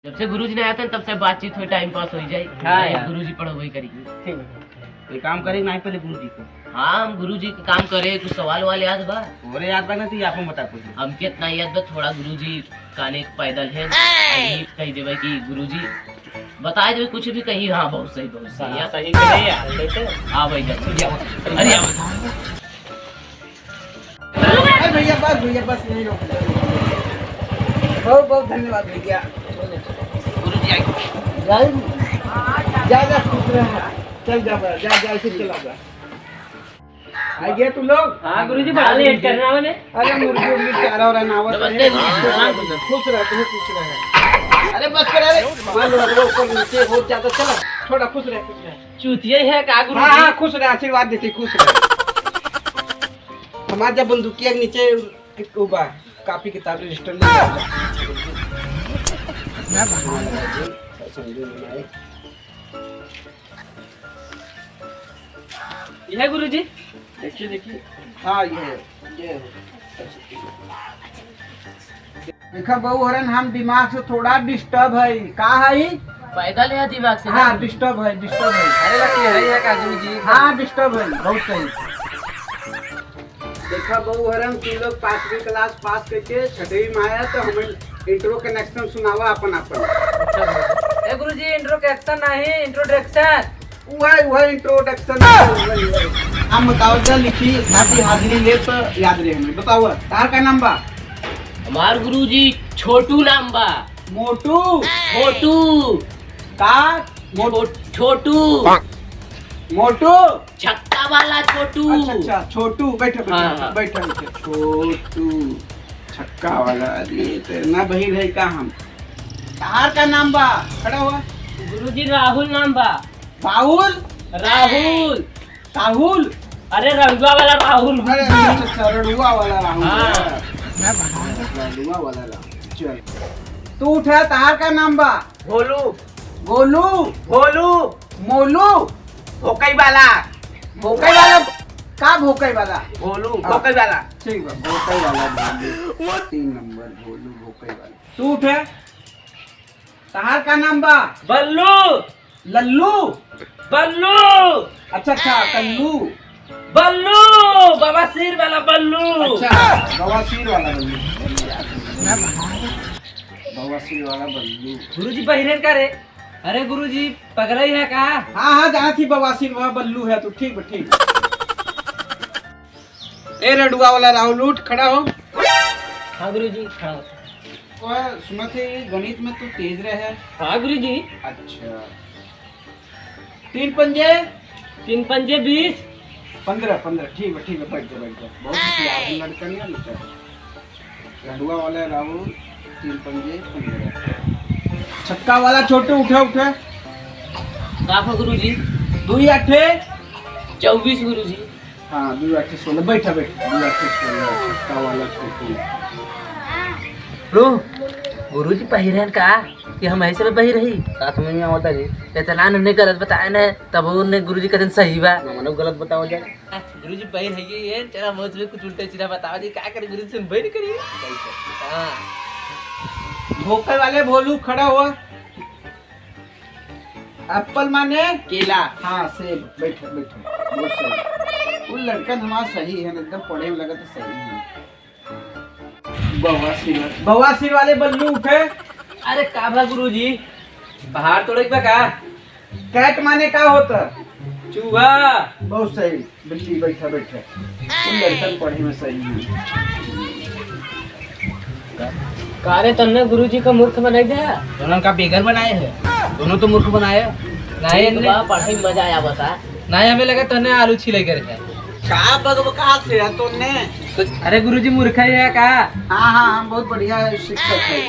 जब से गुरुजी ने आया था तब से बातचीत हुई, टाइम पास हो जाए। हाँ यार, गुरुजी पढ़ो वही करेंगे। ठीक है, कोई काम करे ना पहले गुरुजी को। हाँ, हम गुरुजी का काम करे। कुछ सवाल वाल याद बा? और याद बा ना तो आपको बता कुछ। हम कितना याद बा, थोड़ा गुरुजी काने पैदल है, यही कही देवे कि गुरुजी बताए देवे कुछ भी कही। हाँ बहुत सही, बहुत सही यार, सही है यार। हाँ भाई अरे भैया बस नहीं रोक। बहुत बहुत धन्यवाद भैया। गुरुजी आई जा खुश रह। चल जा इसे चला जा। आ गए तू लोग? हाँ गुरुजी, बड़ा लेट करना मैंने। अरे मुर्गी चारा और नावत नमस्ते खुश रह, तुम्हें खुश रह। अरे बस कर, अरे मान लो ऊपर नीचे हो जाता। चला थोड़ा खुश रह। चूतिया है का गुरुजी? हाँ खुश रह, आशीर्वाद देते, खुश रह। हमारे जब बंदूकिया के नीचे कापी किताब रजिस्टर ये है गुरुजी। देखिए। हाँ ये देखा बहू हरन, हम दिमाग से थोड़ा डिस्टर्ब है। का है? पैदल है दिमाग से। हाँ डिस्टर्ब है। अरे है का गुरुजी? हाँ डिस्टर्ब है, बहुत सही। देखा बहू हरन, तुम लोग 5वीं क्लास पास करके 6वीं में आया तो हमें इंट्रो कनेक्शन सुनावा अपन। ए गुरुजी, इंट्रोडक्शन नहीं, इंट्रोडक्शन। वह इंट्रोडक्शन। हम बताओ जा लिखी हाथी हाजिरी ले तो याद रहे हमें। बताओ तार का नाम बा? हमार गुरुजी छोटू नाम बा। मोटू? छोटू का? छोटू मोटू छक्का वाला छोटू। अच्छा छोटू। बैठो। हाँ। छोटू छक्का वाला। अरे तेरा बहिर है का? हम तार का नाम बा? खड़ा हुआ। गुरुजी राहुल नाम बा। राहुल? राहुल अरे रंगुआ वाला राहुल। अरे अच्छा रड़ुआ वाला राहुल। हाँ। रड़ुआ वाला राहुल। चल तू उठा। तार का नाम बा? भोलू। मोलू? भोकई वाला। का भोकई वाला? भोलू भोकई वाला। ठीक बा, भोकई वाला। 3 नंबर भोलू भोकई वाला। तू उठे। तार का नाम बा? बल्लू। लल्लू? अच्छा कल्लू। बल्लू बवासीर वाला बल्लू। अच्छा बवासीर वाला बल्लू। गुरुजी बहिरेन का रे? अरे गुरुजी पगला ही है का? हाँ जहाँ थी बवासीर वहाँ बल्लू है। तो ठीक बा। ए रडुआ वाला राहुल, उठ खड़ा हो। हाँ गुरुजी खड़ा। सुना थे गणित में तू तेज रहे। हाँ गुरुजी। अच्छा 3 पंजे 20। 15। ठीक है बैठ जा। बहुत होशियार लड़का नहीं है बेटा। रडुआ वाला राहुल 3 पंजे 15। छक्का वाला छोटू उठे। काफा गुरुजी। 2 8 24 गुरुजी। हाँ 2 8 16। बैठा 2 8 16। छक्का वाला छोटू। गुरुजी पहिरन का कि हम ऐसे में पहिर रही का समझ में आवता जी? इतना ने गलत बताया ना, तब उन्हें गुरुजी का दिन सही बा, मतलब गलत बताओ जाए। गुरुजी पहिर है ये तेरा मुझ में कुछ उल्टा सीधा बताओ जी। क्या करे गुरुजी से बैठ करिए। हां भोकर वाले भोलू खड़ा हुआ। एप्पल माने केला। हाँ सेब। बैठो बहुत सही। वो लड़का हमारा सही है, एकदम पढ़े में लगा तो सही है। बवासीर वाले बल्लू उठे। अरे का भा गुरुजी, बाहर तोड़े का? कैट माने का होता? चूहा। बहुत सही बिल्ली। बैठा वो लड़का पढ़े में सही है। कारे तन्ने गुरुजी का मूर्ख बनाई दिया। दोनों का बेगर बनाए हैं। दोनों तो मूर्ख बनाए। नहीं पढ़ाई में मजा आया बता। नहीं हमें लगा तन्ने आलू छिले कर है। का बगबका से है तोने? अरे गुरुजी मूर्ख है का? हाँ हम बहुत बढ़िया शिक्षक है।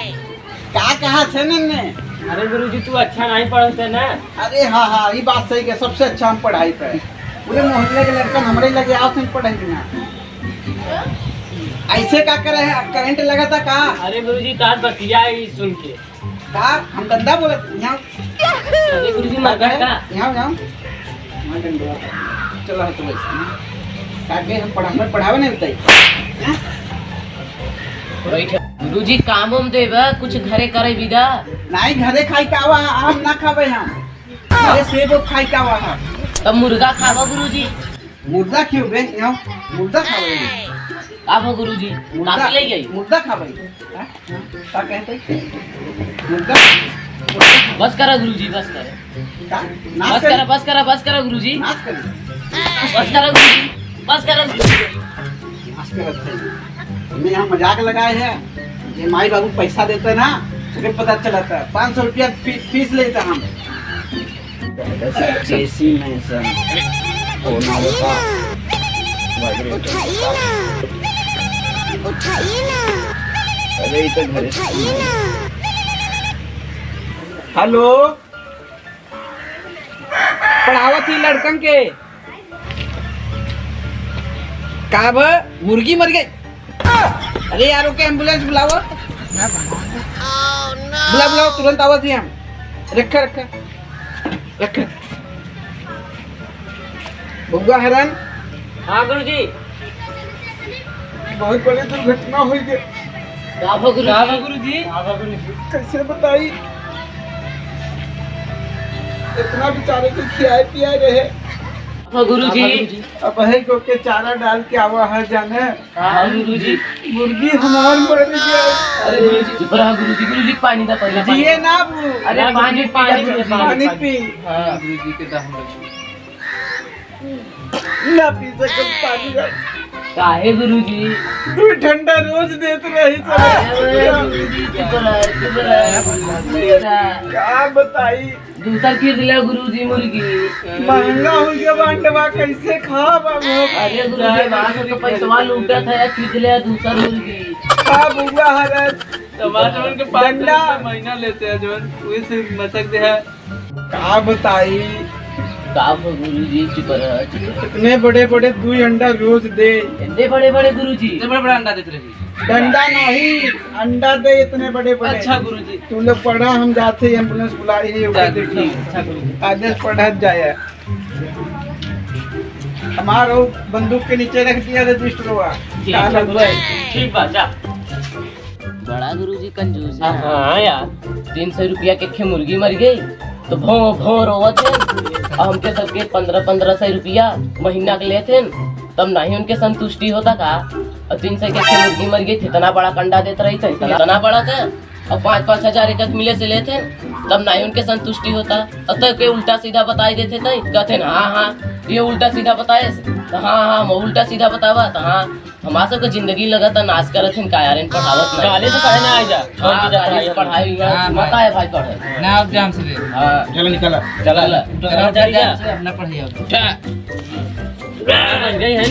क्या कहा थे ने? अरे गुरुजी तू अच्छा नहीं पढ़ते ना। अरे हाँ ये बात सही है। सबसे अच्छा हम पढ़ाई पे पूरे मोहल्ले के लड़का हमारे लगे आओ तुम पढ़ेंगे ना। ऐसे का करे? करंट लगा था का? अरे गुरुजी कार बतिया सुन के का हम गंदा बोले यहाँ। अरे गुरुजी मगर का यहाँ चलो तो वैसे हम पढ़ावे नहीं बताई। बैठ गुरुजी काम उम देबा कुछ घरे करे विदा। नहीं घरे खाई कावा आम ना खावे हम। घरे सेब खाई कावा है। तब मुर्गा खावा गुरुजी। मुर्दा क्यों बे? यहाँ मुर्दा खावे। खावा गुरुजी। मुर्दा ले गई। मुर्दा खावे। हाँ? क्या कहते? मुर्दा बस करा गुरुजी बस करा। का? बस करा गुरुजी। नाच करी। बस करा गुरुजी। बस करा गुरुजी। नाच कर अच्छा है। हमने यहाँ मजाक लगाए हैं। ये माई बाबू पैसा देते ना, उन्हें पता चलता है। 500 रुपया फीस लेता हम। कैसी में सर होना होता। उठाइए ना अरे इधर घरे। हेलो पढ़ावत ही लड़कन के काब मुर्गी मर गई। अरे यारों के एम्बुलेंस बुलाओ। बुलाओ तुरंत आवत ही हम। रखा बउआ हरन। हाँ गुरुजी। बहुत बड़ी दुर्घटना हुई है। गुरुजी। कैसे बताई? इतना बेचारे को खियाए पियाए रहे। गुरुजी। अब है को के चारा डाल के आवा है जाने। हाँ गुरुजी। मुर्गी हमार मर गया। अरे गुरुजी चुप रहा गुरुजी पानी दा पहले जिए ना बू। अरे पानी पानी पी। हाँ गुरुजी के दम ना पी सकल पानी दा। काहे गुरुजी। तू ठंडा रोज देत रही सब। गुरुजी चुप रहा। क्या बताई? दूसरा खरीद लिया गुरुजी मुर्गी। महंगा हो गया बांटवा कैसे खा बाबू? अरे गुरुजी वहाँ से तो पैसा लूटा था खरीद लिया दूसरा मुर्गी। खा बुआ हरत। टमाटर के 5 महीना लेते हैं जो वैसे मचक दे है। क्या बताई? गुरुजी चुप रहा। इतने बड़े बड़े 2 अंडा रोज दे। इतने बड़े बड़े गुरुजी। इतने बड़ा अंडा देते रही। डंडा नहीं अंडा दे इतने बड़े बड़े। अच्छा गुरुजी। तुम लोग पढ़ा हम जाते एम्बुलेंस बुला रही है। अच्छा गुरुजी। आदेश पढ़त जाए। हमारा बंदूक के नीचे रख दिया रजिस्टरवा। ठीक बात जा। बड़ा गुरुजी कंजूस है। हाँ यार 300 रुपया के खे मुर्गी मर गई तो भो रोवत है। हमके सबके 1500 रुपया महीना के लेते तब नहीं उनके संतुष्टि होता का। और 300 के खे मुर्गी मर गई इतना बड़ा कंडा देते रही थे इतना बड़ा था। और 5-5 हजार एक मिले से लेते तब नहीं उनके संतुष्टि होता। अब तक के उल्टा सीधा बताई देते थे कहते हाँ ये उल्टा सीधा बताए तो हाँ मैं उल्टा सीधा बतावा तो हाँ हमारा सबके जिंदगी लगा था नाश करत हैं का यार इन पढ़ावत नहीं। काले तो पढ़े ना आ जा। पढ़ाई मत आए भाई पढ़े ना आप जान से। हाँ चलो निकला। चला अपना पढ़िए। बन गई है।